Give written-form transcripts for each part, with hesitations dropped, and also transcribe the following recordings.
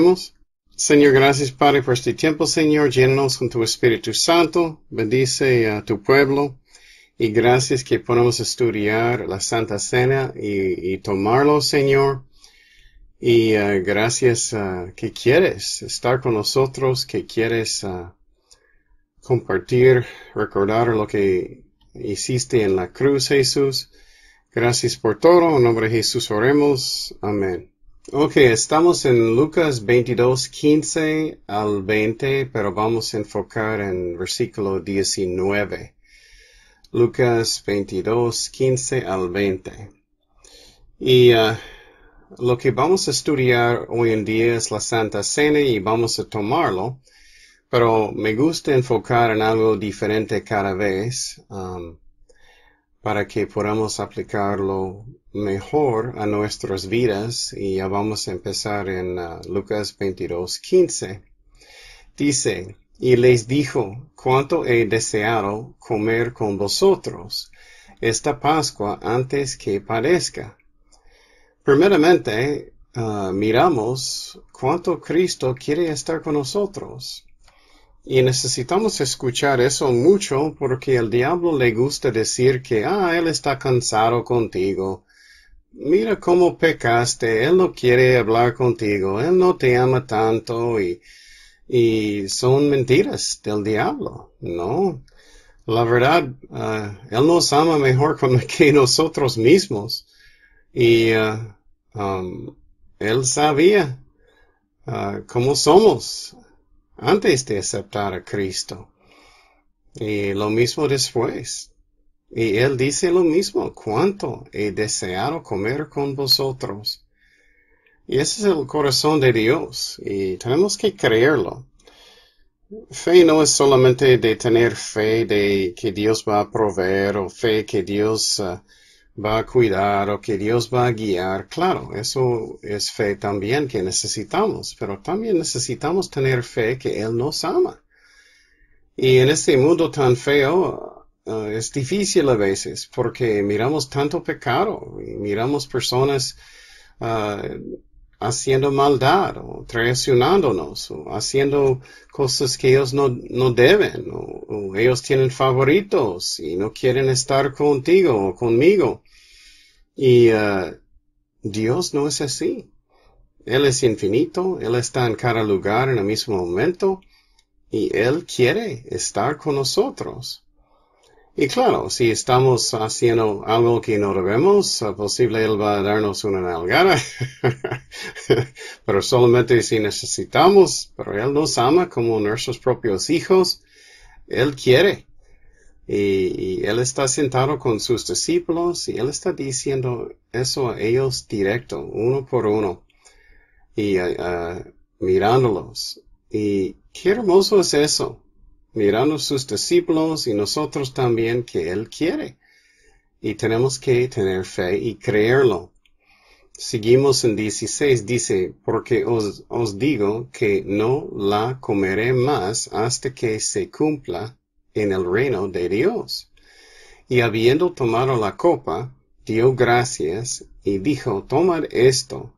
Oremos. Señor, gracias, Padre, por este tiempo, Señor. Llénanos con tu Espíritu Santo. Bendice a tu pueblo. Y gracias que podamos estudiar la Santa Cena y tomarlo, Señor. Y gracias que quieres estar con nosotros, que quieres compartir, recordar lo que hiciste en la cruz, Jesús. Gracias por todo. En nombre de Jesús oremos. Amén. Ok, estamos en Lucas 22, 15 al 20, pero vamos a enfocar en versículo 19. Lucas 22, 15 al 20. Y lo que vamos a estudiar hoy en día es la Santa Cena y vamos a tomarlo, pero me gusta enfocar en algo diferente cada vez, para que podamos aplicarlo mejor a nuestras vidas. Y ya vamos a empezar en Lucas 22, 15. Dice, y les dijo, cuánto he deseado comer con vosotros esta Pascua antes que padezca. Primeramente, miramos cuánto Cristo quiere estar con nosotros. Y necesitamos escuchar eso mucho porque al diablo le gusta decir que, él está cansado contigo. Mira cómo pecaste, él no quiere hablar contigo, él no te ama tanto y son mentiras del diablo, ¿no? La verdad, él nos ama mejor que nosotros mismos. Y él sabía cómo somos antes de aceptar a Cristo. Y lo mismo después. Y él dice lo mismo, cuánto he deseado comer con vosotros. Y ese es el corazón de Dios. Y tenemos que creerlo. Fe no es solamente de tener fe de que Dios va a proveer, o fe que Dios va a cuidar, o que Dios va a guiar. Claro, eso es fe también que necesitamos, pero también necesitamos tener fe que Él nos ama. Y en este mundo tan feo, es difícil a veces, porque miramos tanto pecado, y miramos personas haciendo maldad, o traicionándonos, o haciendo cosas que ellos no deben, o ellos tienen favoritos y no quieren estar contigo o conmigo. Y Dios no es así. Él es infinito, Él está en cada lugar en el mismo momento, y Él quiere estar con nosotros. Y claro, si estamos haciendo algo que no debemos, posible Él va a darnos una nalgada, pero solamente si necesitamos. Pero Él nos ama como nuestros propios hijos. Él quiere. Y Él está sentado con sus discípulos y Él está diciendo eso a ellos directo, uno por uno, y mirándolos. Y qué hermoso es eso. Mirando a sus discípulos y nosotros también que Él quiere. Y tenemos que tener fe y creerlo. Seguimos en 16, dice, porque os digo que no la comeré más hasta que se cumpla en el reino de Dios. Y habiendo tomado la copa, dio gracias y dijo, tomad esto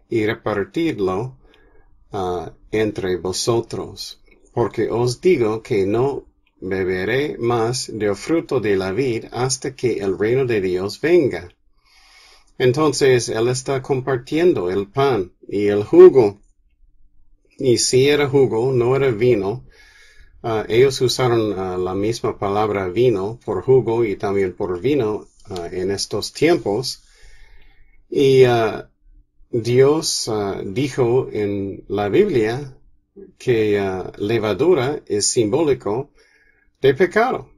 y repartidlo entre vosotros. Porque os digo que no beberé más del fruto de la vid hasta que el reino de Dios venga. Entonces Él está compartiendo el pan y el jugo. Y si era jugo, no era vino. Ellos usaron la misma palabra vino por jugo y también por vino en estos tiempos. Y Dios dijo en la Biblia que levadura es simbólico de pecado.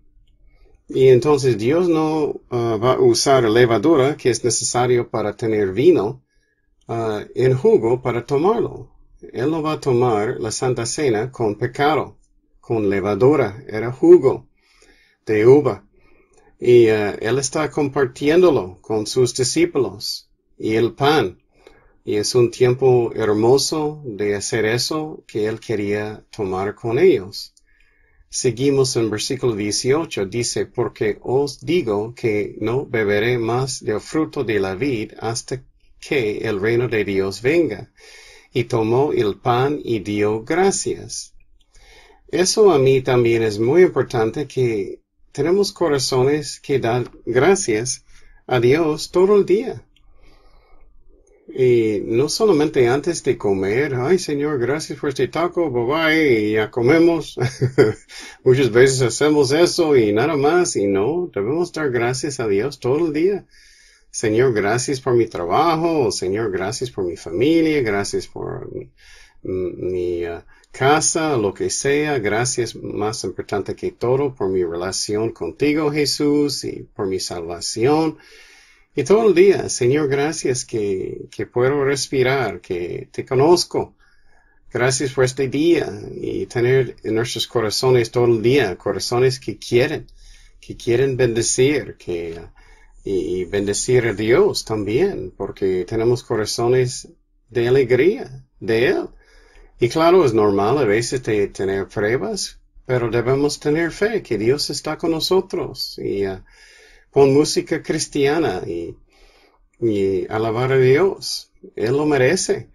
Y entonces Dios no va a usar levadura que es necesario para tener vino en jugo para tomarlo. Él no va a tomar la Santa Cena con pecado, con levadura, era jugo de uva. Y Él está compartiéndolo con sus discípulos y el pan. Y es un tiempo hermoso de hacer eso que Él quería tomar con ellos. Seguimos en versículo 18, dice, porque os digo que no beberé más del fruto de la vid hasta que el reino de Dios venga. y tomó el pan y dio gracias. Eso a mí también es muy importante, que tenemos corazones que dan gracias a Dios todo el día. Y no solamente antes de comer, ay Señor, gracias por este taco, bye bye, y ya comemos. Muchas veces hacemos eso y nada más, y no, debemos dar gracias a Dios todo el día. Señor, gracias por mi trabajo, Señor, gracias por mi familia, gracias por mi casa, lo que sea, gracias más importante que todo por mi relación contigo, Jesús, y por mi salvación. Y todo el día, Señor, gracias que puedo respirar, que te conozco. Gracias por este día y tener en nuestros corazones todo el día, corazones que quieren bendecir, y bendecir a Dios también, porque tenemos corazones de alegría de Él. Y claro, es normal a veces tener pruebas, pero debemos tener fe que Dios está con nosotros. Y pon música cristiana y alabar a Dios. Él lo merece.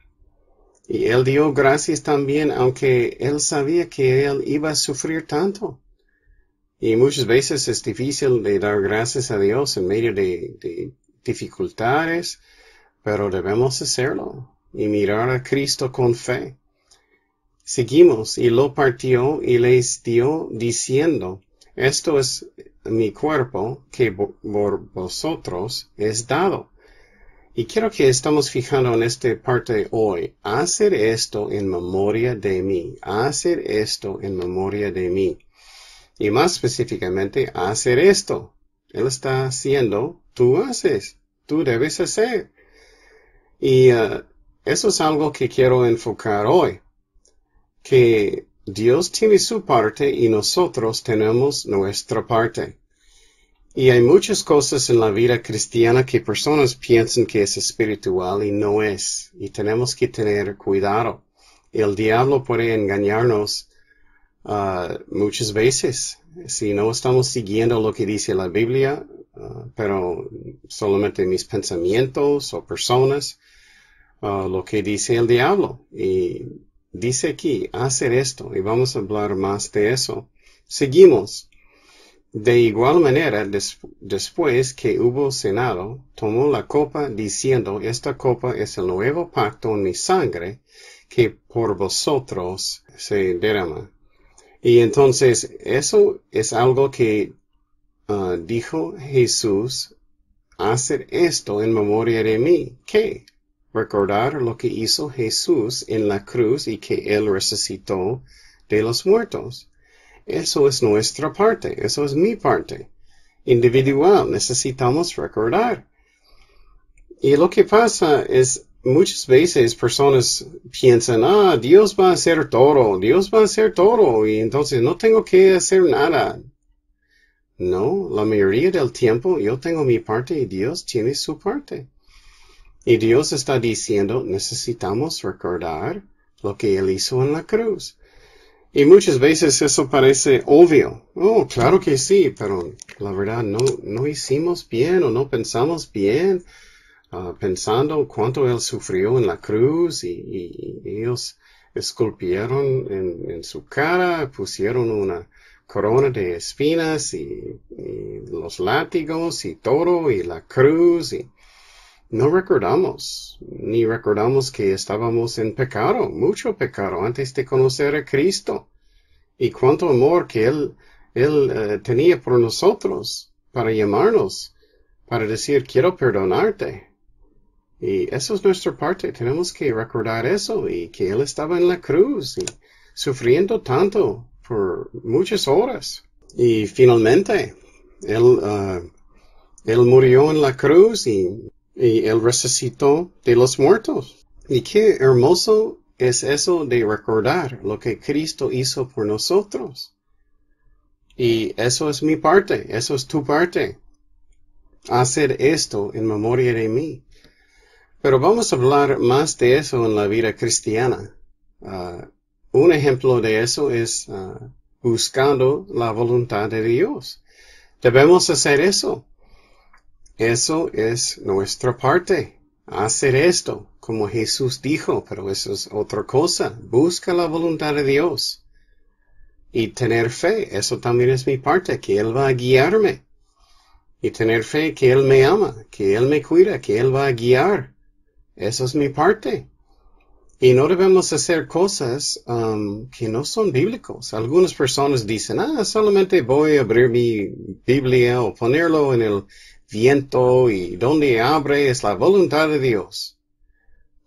Y Él dio gracias también, aunque Él sabía que Él iba a sufrir tanto. Y muchas veces es difícil de dar gracias a Dios en medio de dificultades, pero debemos hacerlo y mirar a Cristo con fe. Seguimos, y lo partió y les dio diciendo, esto es mi cuerpo que por vosotros es dado. Y quiero que estamos fijando en esta parte hoy. Hacer esto en memoria de mí. Hacer esto en memoria de mí. Y más específicamente, hacer esto. Él está haciendo, tú haces. Tú debes hacer. Y eso es algo que quiero enfocar hoy. Que Dios tiene su parte y nosotros tenemos nuestra parte. Y hay muchas cosas en la vida cristiana que personas piensan que es espiritual y no es. Y tenemos que tener cuidado. El diablo puede engañarnos muchas veces si no estamos siguiendo lo que dice la Biblia, pero solamente mis pensamientos o personas, lo que dice el diablo. Y dice aquí, hacer esto, y vamos a hablar más de eso. Seguimos. De igual manera, después que hubo cenado, tomó la copa diciendo, esta copa es el nuevo pacto en mi sangre, que por vosotros se derrama. Y entonces, eso es algo que dijo Jesús, hacer esto en memoria de mí. ¿Qué? Recordar lo que hizo Jesús en la cruz y que Él resucitó de los muertos. Eso es nuestra parte, eso es mi parte. Individual, necesitamos recordar. Y lo que pasa es, muchas veces personas piensan, Dios va a hacer todo, y entonces no tengo que hacer nada. No, la mayoría del tiempo yo tengo mi parte y Dios tiene su parte. Y Dios está diciendo, necesitamos recordar lo que Él hizo en la cruz. Y muchas veces eso parece obvio. Oh, claro que sí, pero la verdad no hicimos bien o no pensamos bien, pensando cuánto Él sufrió en la cruz y ellos esculpieron en su cara, pusieron una corona de espinas y los látigos y todo y la cruz y no recordamos, ni recordamos que estábamos en pecado, mucho pecado, antes de conocer a Cristo. Y cuánto amor que Él tenía por nosotros, para llamarnos, para decir, quiero perdonarte. Y eso es nuestra parte, tenemos que recordar eso, y que Él estaba en la cruz, y sufriendo tanto por muchas horas. Y finalmente, Él murió en la cruz, y Él resucitó de los muertos. Y qué hermoso es eso de recordar lo que Cristo hizo por nosotros. Y eso es mi parte, eso es tu parte. Hacer esto en memoria de mí. Pero vamos a hablar más de eso en la vida cristiana. Un ejemplo de eso es buscando la voluntad de Dios. Debemos hacer eso. Eso es nuestra parte. hacer esto, como Jesús dijo, pero eso es otra cosa. Busca la voluntad de Dios. Y tener fe, eso también es mi parte, que Él va a guiarme. Y tener fe que Él me ama, que Él me cuida, que Él va a guiar. Eso es mi parte. Y no debemos hacer cosas que no son bíblicos. Algunas personas dicen, solamente voy a abrir mi Biblia o ponerlo en el viento y donde abre es la voluntad de Dios.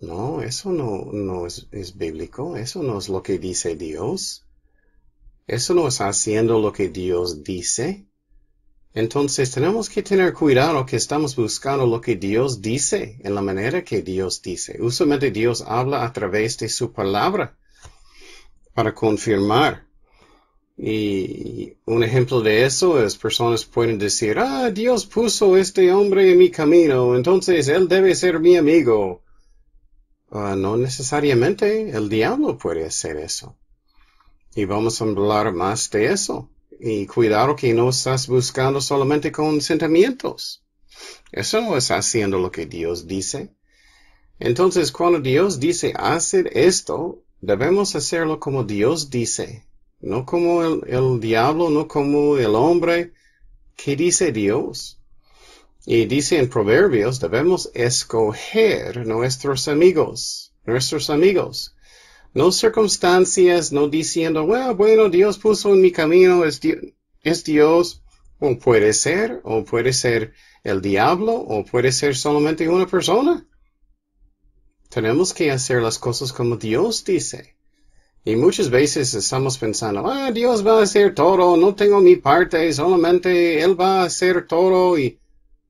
No, eso no es bíblico. Eso no es lo que dice Dios. Eso no es haciendo lo que Dios dice. Entonces tenemos que tener cuidado que estamos buscando lo que Dios dice en la manera que Dios dice. Usualmente Dios habla a través de su palabra para confirmar. Y un ejemplo de eso es personas pueden decir, Dios puso este hombre en mi camino, entonces él debe ser mi amigo. No necesariamente, el diablo puede hacer eso. Y vamos a hablar más de eso. Y cuidado que no estás buscando solamente con sentimientos. Eso no es haciendo lo que Dios dice. Entonces, cuando Dios dice hacer esto, debemos hacerlo como Dios dice. No como el diablo, no como el hombre. ¿Qué dice Dios? Y dice en Proverbios, debemos escoger nuestros amigos. No circunstancias, no diciendo, bueno, Dios puso en mi camino, es Dios. O puede ser el diablo, o puede ser solamente una persona. Tenemos que hacer las cosas como Dios dice. Y muchas veces estamos pensando, Dios va a hacer todo, no tengo mi parte, solamente Él va a hacer todo. Y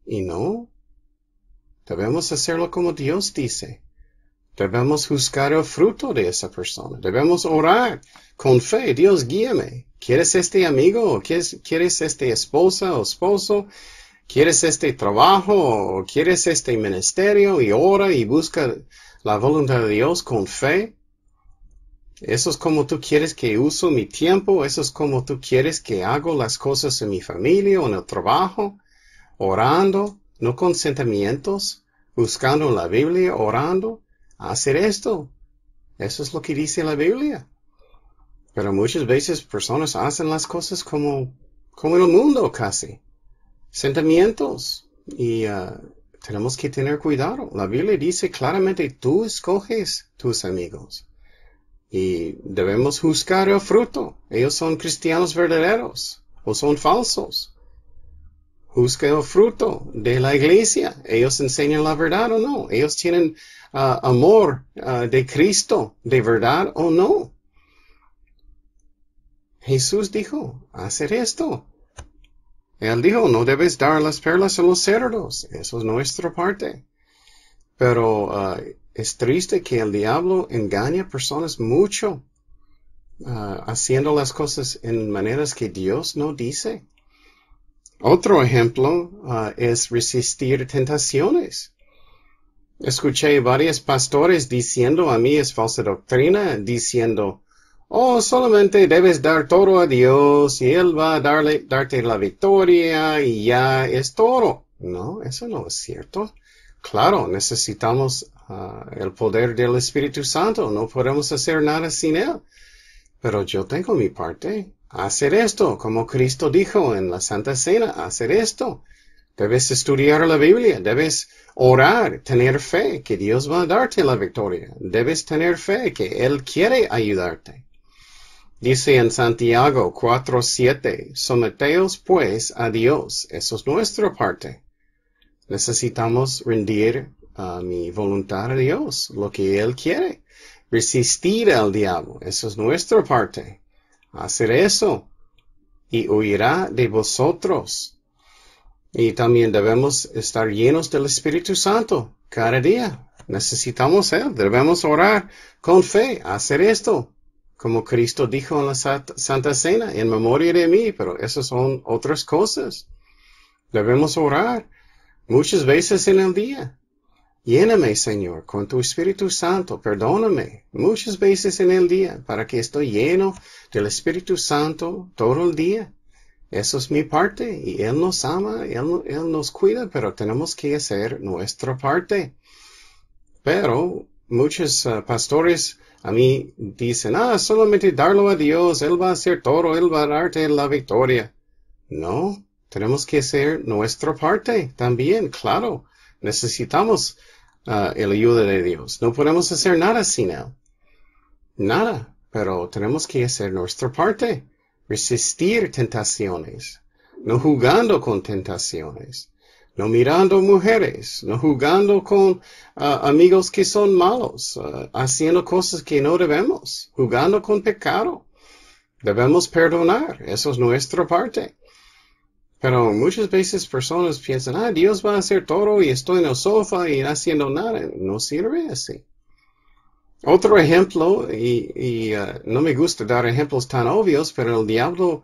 no, debemos hacerlo como Dios dice. Debemos juzgar el fruto de esa persona. Debemos orar con fe. Dios, guíame. ¿Quieres este amigo? ¿O quieres este esposa o esposo? ¿Quieres este trabajo? ¿O quieres este ministerio? Y ora y busca la voluntad de Dios con fe. Eso es como tú quieres que uso mi tiempo. Eso es como tú quieres que hago las cosas en mi familia o en el trabajo. Orando, no con sentimientos. Buscando la Biblia, orando. Hacer esto. Eso es lo que dice la Biblia. Pero muchas veces personas hacen las cosas como en el mundo casi. Sentimientos. Y tenemos que tener cuidado. La Biblia dice claramente, tú escoges tus amigos. Y debemos juzgar el fruto. Ellos son cristianos verdaderos o son falsos. Juzga el fruto de la iglesia. Ellos enseñan la verdad o no. Ellos tienen amor de Cristo, de verdad o no. Jesús dijo, hacer esto. Él dijo, no debes dar las perlas a los cerdos. Eso es nuestra parte. Pero es triste que el diablo engaña a personas mucho, haciendo las cosas en maneras que Dios no dice. Otro ejemplo es resistir tentaciones. Escuché varios pastores diciendo, a mí es falsa doctrina, diciendo, solamente debes dar todo a Dios y Él va a darte la victoria y ya es todo. No, eso no es cierto. Claro, necesitamos el poder del Espíritu Santo, no podemos hacer nada sin Él. Pero yo tengo mi parte. Hacer esto, como Cristo dijo en la Santa Cena, hacer esto. Debes estudiar la Biblia, debes orar, tener fe que Dios va a darte la victoria. Debes tener fe que Él quiere ayudarte. Dice en Santiago 4:7, someteos pues a Dios. Eso es nuestra parte. Necesitamos rendir mi voluntad a Dios, lo que Él quiere. Resistir al diablo, eso es nuestra parte. Hacer eso y huirá de vosotros. Y también debemos estar llenos del Espíritu Santo cada día. Necesitamos Él. Debemos orar con fe, hacer esto. Como Cristo dijo en la Santa Cena, en memoria de mí, pero esas son otras cosas. Debemos orar muchas veces en el día. Lléname, Señor, con tu Espíritu Santo, perdóname muchas veces en el día para que estoy lleno del Espíritu Santo todo el día. Eso es mi parte y Él nos ama, Él nos cuida, pero tenemos que hacer nuestra parte. Pero muchos pastores a mí dicen, solamente darlo a Dios, Él va a hacer todo, Él va a darte la victoria. No, tenemos que hacer nuestra parte también, claro. Necesitamos la ayuda de Dios. No podemos hacer nada sin Él. Nada, pero tenemos que hacer nuestra parte. Resistir tentaciones. No jugando con tentaciones. No mirando mujeres. No jugando con amigos que son malos. Haciendo cosas que no debemos. Jugando con pecado. Debemos perdonar. Eso es nuestra parte. Pero muchas veces personas piensan, Dios va a hacer todo y estoy en el sofá y haciendo nada. No sirve así. Otro ejemplo, y no me gusta dar ejemplos tan obvios, pero el diablo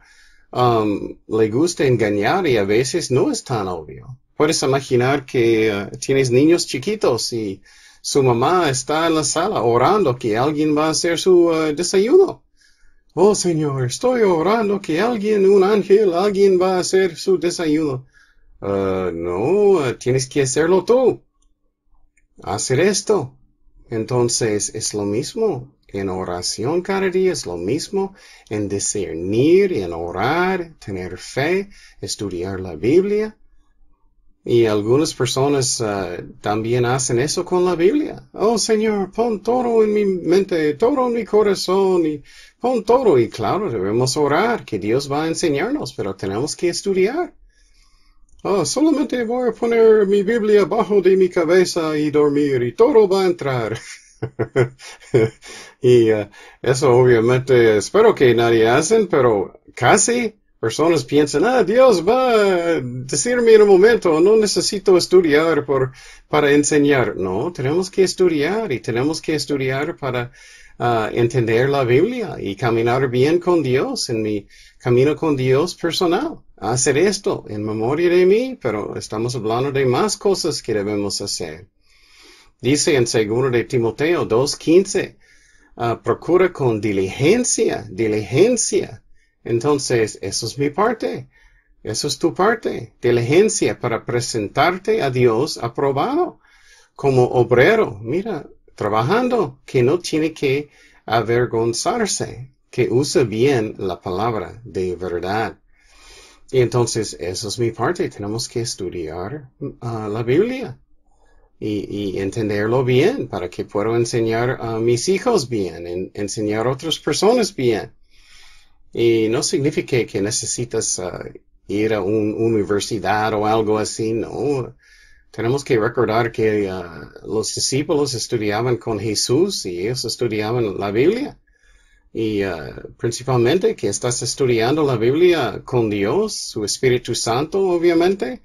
le gusta engañar y a veces no es tan obvio. Puedes imaginar que tienes niños chiquitos y su mamá está en la sala orando que alguien va a hacer su desayuno. Oh, Señor, estoy orando que un ángel, alguien va a hacer su desayuno. No, tienes que hacerlo tú. Hacer esto. Entonces, es lo mismo en oración cada día, es lo mismo en discernir, en orar, tener fe, estudiar la Biblia. Y algunas personas también hacen eso con la Biblia. Oh, Señor, pon todo en mi mente, todo en mi corazón, y pon todo. Y claro, debemos orar, que Dios va a enseñarnos, pero tenemos que estudiar. Solamente voy a poner mi Biblia abajo de mi cabeza y dormir, y todo va a entrar. Y eso obviamente espero que nadie hacen, pero casi. Personas piensan, Dios va a decirme en un momento, no necesito estudiar para enseñar. No, tenemos que estudiar y tenemos que estudiar para entender la Biblia y caminar bien con Dios en mi camino con Dios personal. Hacer esto en memoria de mí, pero estamos hablando de más cosas que debemos hacer. Dice en 2 de Timoteo 2:15, procura con diligencia. Entonces, eso es mi parte. Eso es tu parte. Diligencia para presentarte a Dios aprobado. Como obrero, mira, trabajando, que no tiene que avergonzarse, que usa bien la palabra de verdad. Y entonces, eso es mi parte. Tenemos que estudiar la Biblia y entenderlo bien para que pueda enseñar a mis hijos bien, enseñar a otras personas bien. Y no significa que necesitas ir a una universidad o algo así, no. Tenemos que recordar que los discípulos estudiaban con Jesús y ellos estudiaban la Biblia. Y principalmente que estás estudiando la Biblia con Dios, su Espíritu Santo, obviamente,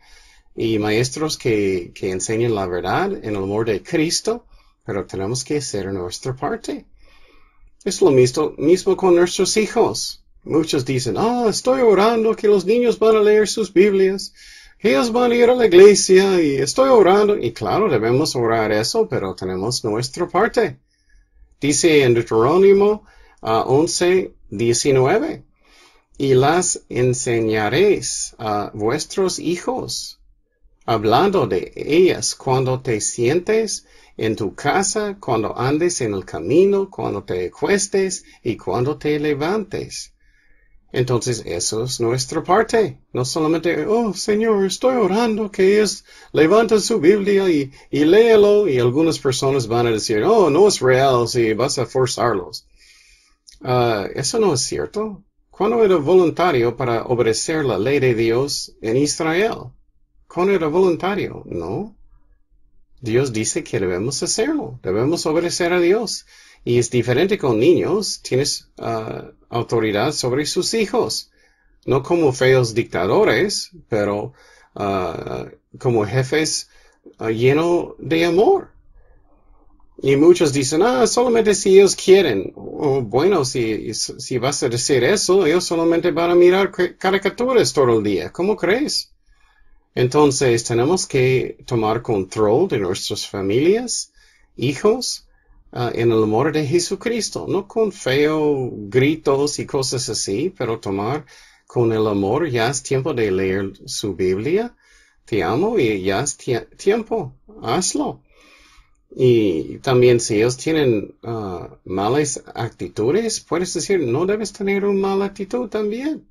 y maestros que enseñan la verdad en el amor de Cristo, pero tenemos que hacer nuestra parte. Es lo mismo con nuestros hijos. Muchos dicen, estoy orando que los niños van a leer sus Biblias, ellos van a ir a la iglesia y estoy orando. Y claro, debemos orar eso, pero tenemos nuestra parte. Dice en Deuterónimo 11:19, y las enseñaréis a vuestros hijos, hablando de ellas cuando te sientes en tu casa, cuando andes en el camino, cuando te acuestes y cuando te levantes. Entonces, eso es nuestra parte. No solamente, Señor, estoy orando que ellos levanten su Biblia y léelo. Y algunas personas van a decir, no es real si vas a forzarlos. Eso no es cierto. ¿Cuándo era voluntario para obedecer la ley de Dios en Israel? ¿Cuándo era voluntario? No. Dios dice que debemos hacerlo. Debemos obedecer a Dios. Y es diferente con niños. Tienes autoridad sobre sus hijos. No como feos dictadores, pero como jefes llenos de amor. Y muchos dicen, solamente si ellos quieren. Bueno, si vas a decir eso, ellos solamente van a mirar caricaturas todo el día. ¿Cómo crees? Entonces tenemos que tomar control de nuestras familias, hijos, en el amor de Jesucristo, no con feo gritos y cosas así, pero tomar con el amor. Ya es tiempo de leer su Biblia. Te amo y ya es tiempo. Hazlo. Y también si ellos tienen malas actitudes, puedes decir, no debes tener una mala actitud también.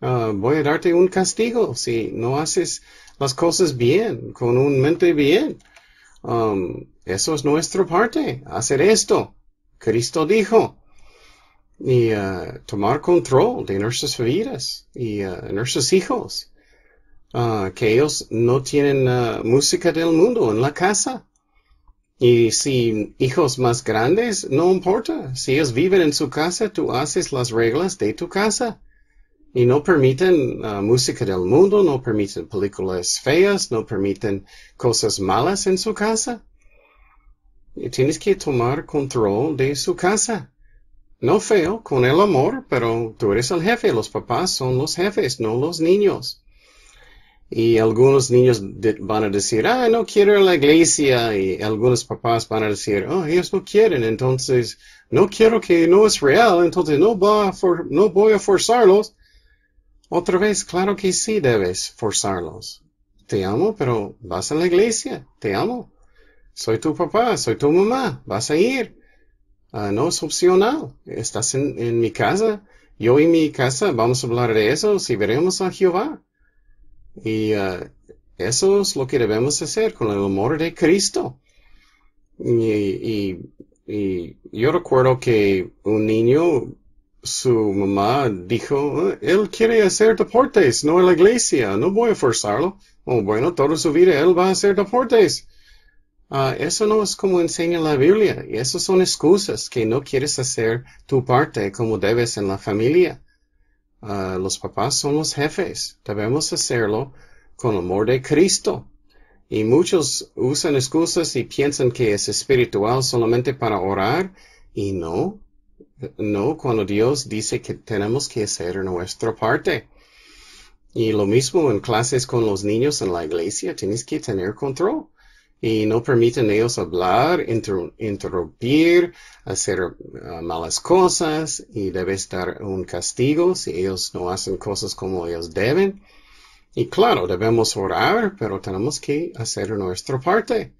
Voy a darte un castigo si no haces las cosas bien, con un mente bien. Eso es nuestra parte, hacer esto. Cristo dijo. Y tomar control de nuestras vidas y nuestros hijos. Que ellos no tienen música del mundo en la casa. Y si hijos más grandes, no importa. Si ellos viven en su casa, tú haces las reglas de tu casa. Y no permiten música del mundo, no permiten películas feas, no permiten cosas malas en su casa. Y tienes que tomar control de su casa. No feo, con el amor, pero tú eres el jefe. Los papás son los jefes, no los niños. Y algunos niños van a decir, no quiero ir a la iglesia. Y algunos papás van a decir, ellos no quieren, entonces no quiero que no es real, entonces no voy a forzarlos. Otra vez, claro que sí debes forzarlos. Te amo, pero vas a la iglesia. Te amo. Soy tu papá, soy tu mamá. Vas a ir. No es opcional. Estás en mi casa. Yo y mi casa vamos a hablar de eso si veremos a Jehová. Y eso es lo que debemos hacer con el amor de Cristo. Y yo recuerdo que un niño, su mamá dijo, él quiere hacer deportes, no en la iglesia, no voy a forzarlo. Bueno, toda su vida él va a hacer deportes. Eso no es como enseña la Biblia, y eso son excusas que no quieres hacer tu parte como debes en la familia. Los papás son los jefes, debemos hacerlo con el amor de Cristo. Y muchos usan excusas y piensan que es espiritual solamente para orar, y no, cuando Dios dice que tenemos que hacer nuestra parte. Y lo mismo en clases con los niños en la iglesia, tienes que tener control. Y no permiten ellos hablar, interrumpir, hacer malas cosas, y debes dar un castigo si ellos no hacen cosas como ellos deben. Y claro, debemos orar, pero tenemos que hacer nuestra parte.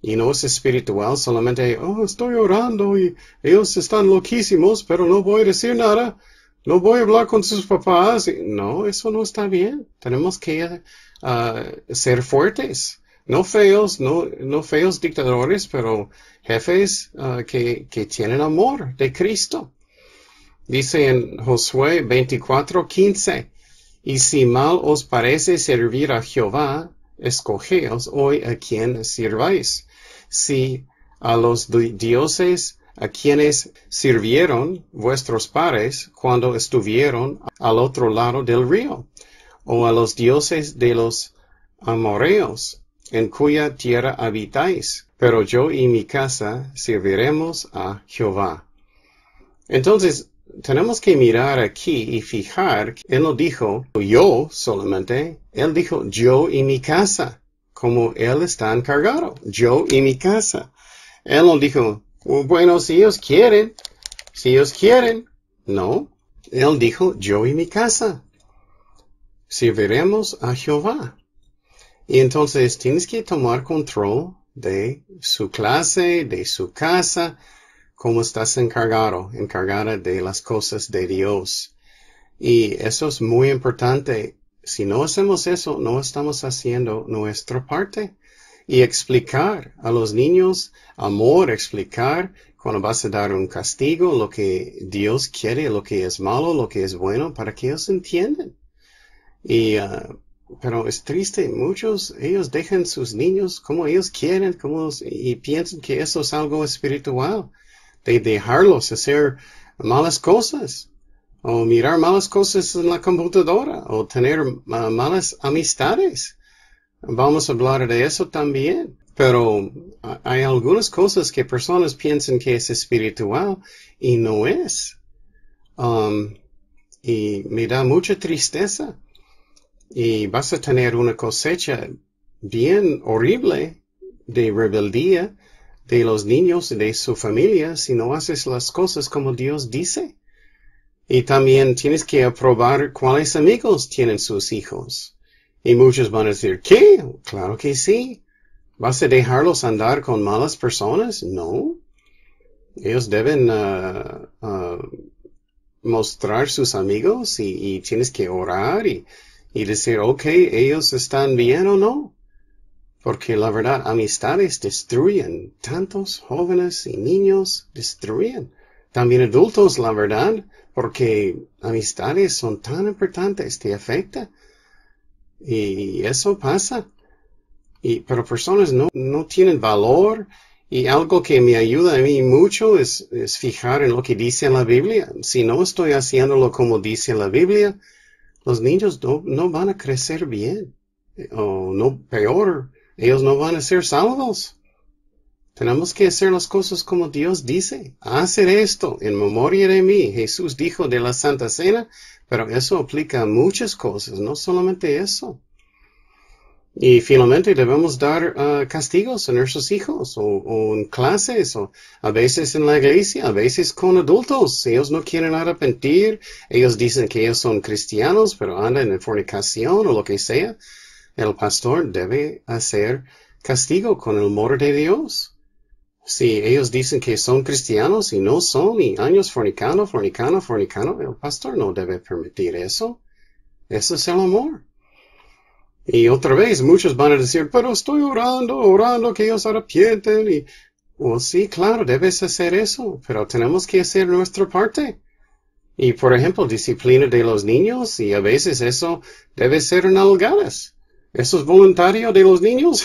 Y no es espiritual solamente, estoy orando y ellos están loquísimos, pero no voy a decir nada. No voy a hablar con sus papás. No, eso no está bien. Tenemos que ser fuertes. No feos, no feos dictadores, pero jefes que tienen amor de Cristo. Dice en Josué 24:15, y si mal os parece servir a Jehová, escogeos hoy a quien sirváis. Si a los dioses a quienes sirvieron vuestros padres cuando estuvieron al otro lado del río, o a los dioses de los amorreos, en cuya tierra habitáis, pero yo y mi casa serviremos a Jehová. Entonces, tenemos que mirar aquí y fijar, él no dijo yo solamente, él dijo yo y mi casa, como él está encargado, yo y mi casa. Él no dijo, bueno, si ellos quieren, no, él dijo yo y mi casa, serviremos a Jehová. Y entonces tienes que tomar control de su clase, de su casa, como estás encargada de las cosas de Dios. Y eso es muy importante. Si no hacemos eso, no estamos haciendo nuestra parte. Y explicar a los niños, amor, explicar cuando vas a dar un castigo, lo que Dios quiere, lo que es malo, lo que es bueno, para que ellos entiendan. Pero es triste, ellos dejan sus niños como ellos quieren, y piensan que eso es algo espiritual, de dejarlos hacer malas cosas, o mirar malas cosas en la computadora, o tener malas amistades. Vamos a hablar de eso también. Pero hay algunas cosas que personas piensan que es espiritual, y no es. Y me da mucha tristeza. Y vas a tener una cosecha bien horrible de rebeldía de los niños y de su familia si no haces las cosas como Dios dice. Y también tienes que aprobar cuáles amigos tienen sus hijos. Y muchos van a decir, ¿qué? Claro que sí. ¿Vas a dejarlos andar con malas personas? No. Ellos deben mostrar sus amigos y tienes que orar y decir, ok, ellos están bien o no. Porque la verdad, amistades destruyen. Tantos jóvenes y niños destruyen. También adultos, la verdad, porque amistades son tan importantes, te afecta. Y eso pasa. Pero personas no tienen valor. Y algo que me ayuda a mí mucho es fijar en lo que dice en la Biblia. Si no estoy haciéndolo como dice la Biblia, los niños no van a crecer bien. O no, peor, ellos no van a ser salvos. Tenemos que hacer las cosas como Dios dice. Hacer esto en memoria de mí. Jesús dijo de la Santa Cena, pero eso aplica a muchas cosas, no solamente eso. Y finalmente debemos dar castigos a nuestros hijos, o en clases, o a veces en la iglesia, a veces con adultos. Ellos no quieren arrepentir, ellos dicen que ellos son cristianos, pero andan en fornicación o lo que sea. El pastor debe hacer castigo con el amor de Dios. Si ellos dicen que son cristianos y no son, y años fornicando, el pastor no debe permitir eso. Eso es el amor. Y otra vez, muchos van a decir, pero estoy orando que ellos arrepienten. Y, sí, claro, debes hacer eso, pero tenemos que hacer nuestra parte. Y, por ejemplo, disciplina de los niños, y a veces eso debe ser en algadas. ¿Eso es voluntario de los niños?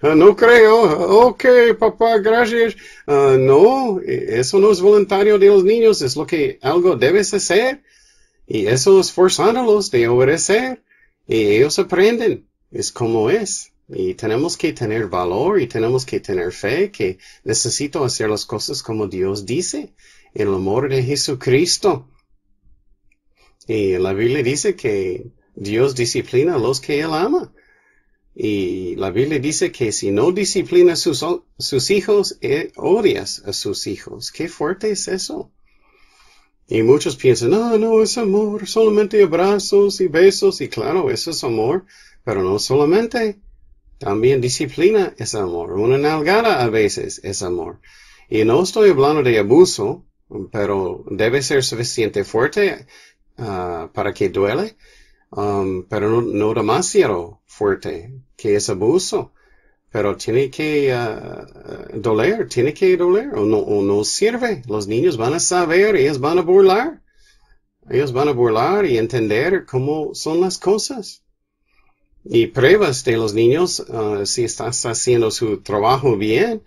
No creo. Ok, papá, gracias. No, eso no es voluntario de los niños, es lo que algo debes hacer. Y eso es forzándolos de obedecer. Y ellos aprenden, es como es. Y tenemos que tener valor y tenemos que tener fe que necesito hacer las cosas como Dios dice, en el amor de Jesucristo. Y la Biblia dice que Dios disciplina a los que Él ama. Y la Biblia dice que si no disciplina a sus hijos, odias a sus hijos. Qué fuerte es eso. Y muchos piensan, no, es amor, solamente abrazos y besos, y claro, eso es amor, pero no solamente, también disciplina es amor, una nalgada a veces es amor. Y no estoy hablando de abuso, pero debe ser suficiente fuerte para que duele, pero no demasiado fuerte, que es abuso. Pero tiene que doler, o no sirve. Los niños van a saber, ellos van a burlar. Ellos van a burlar y entender cómo son las cosas. Y pruebas de los niños, si estás haciendo su trabajo bien,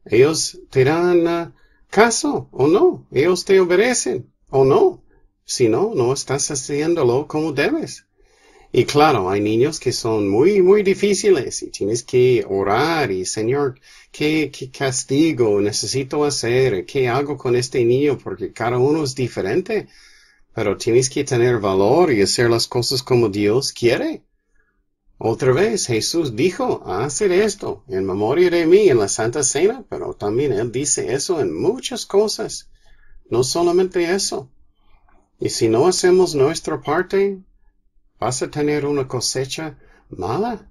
ellos te dan caso o no. Ellos te obedecen o no. Si no, no estás haciéndolo como debes. Y claro, hay niños que son muy difíciles y tienes que orar y Señor, ¿qué castigo necesito hacer? ¿Qué hago con este niño? Porque cada uno es diferente. Pero tienes que tener valor y hacer las cosas como Dios quiere. Otra vez, Jesús dijo, hacer esto en memoria de mí en la Santa Cena, pero también Él dice eso en muchas cosas. No solamente eso. Y si no hacemos nuestra parte, vas a tener una cosecha mala.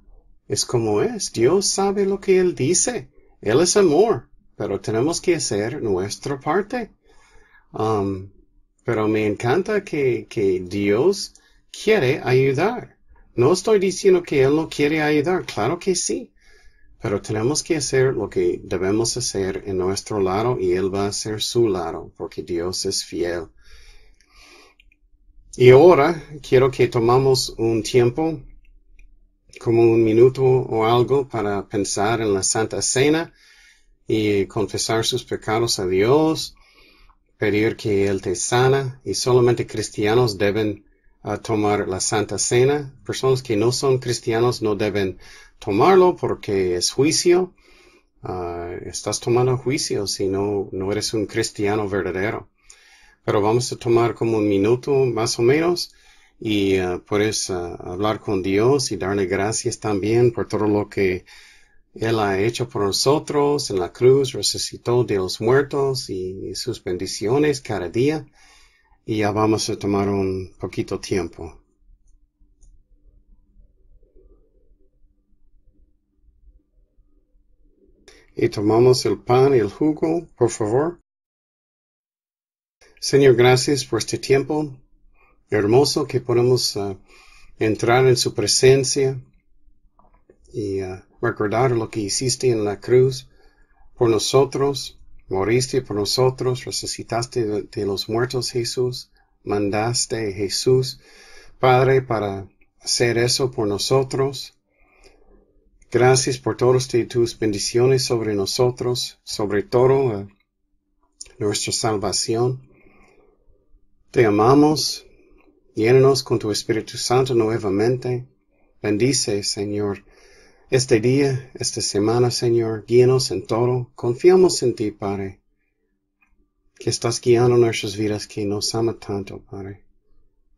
Es como es. Dios sabe lo que Él dice. Él es amor, pero tenemos que hacer nuestra parte. Pero me encanta que Dios quiere ayudar. No estoy diciendo que Él no quiere ayudar. Claro que sí. Pero tenemos que hacer lo que debemos hacer en nuestro lado y Él va a hacer su lado, porque Dios es fiel. Y ahora quiero que tomamos un tiempo, como un minuto o algo, para pensar en la Santa Cena y confesar sus pecados a Dios, pedir que Él te sana, y solamente cristianos deben tomar la Santa Cena. Personas que no son cristianos no deben tomarlo porque es juicio. Estás tomando juicio si no eres un cristiano verdadero. Pero vamos a tomar como un minuto más o menos y puedes hablar con Dios y darle gracias también por todo lo que Él ha hecho por nosotros en la cruz, resucitó de los muertos y sus bendiciones cada día. Y ya vamos a tomar un poquito tiempo. y tomamos el pan y el jugo, por favor. Señor, gracias por este tiempo hermoso que podemos entrar en su presencia y recordar lo que hiciste en la cruz por nosotros. Moriste por nosotros, resucitaste de los muertos, Jesús. Mandaste a Jesús, Padre, para hacer eso por nosotros. Gracias por todas tus bendiciones sobre nosotros, sobre todo nuestra salvación. Te amamos. Llénanos con tu Espíritu Santo nuevamente. Bendice, Señor, este día, esta semana, Señor. Guíanos en todo. Confiamos en ti, Padre, que estás guiando nuestras vidas, que nos ama tanto, Padre.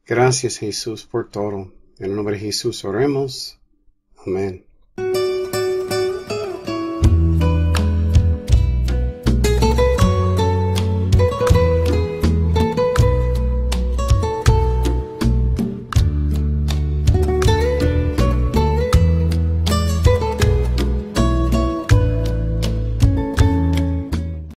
Gracias, Jesús, por todo. En el nombre de Jesús oremos. Amén.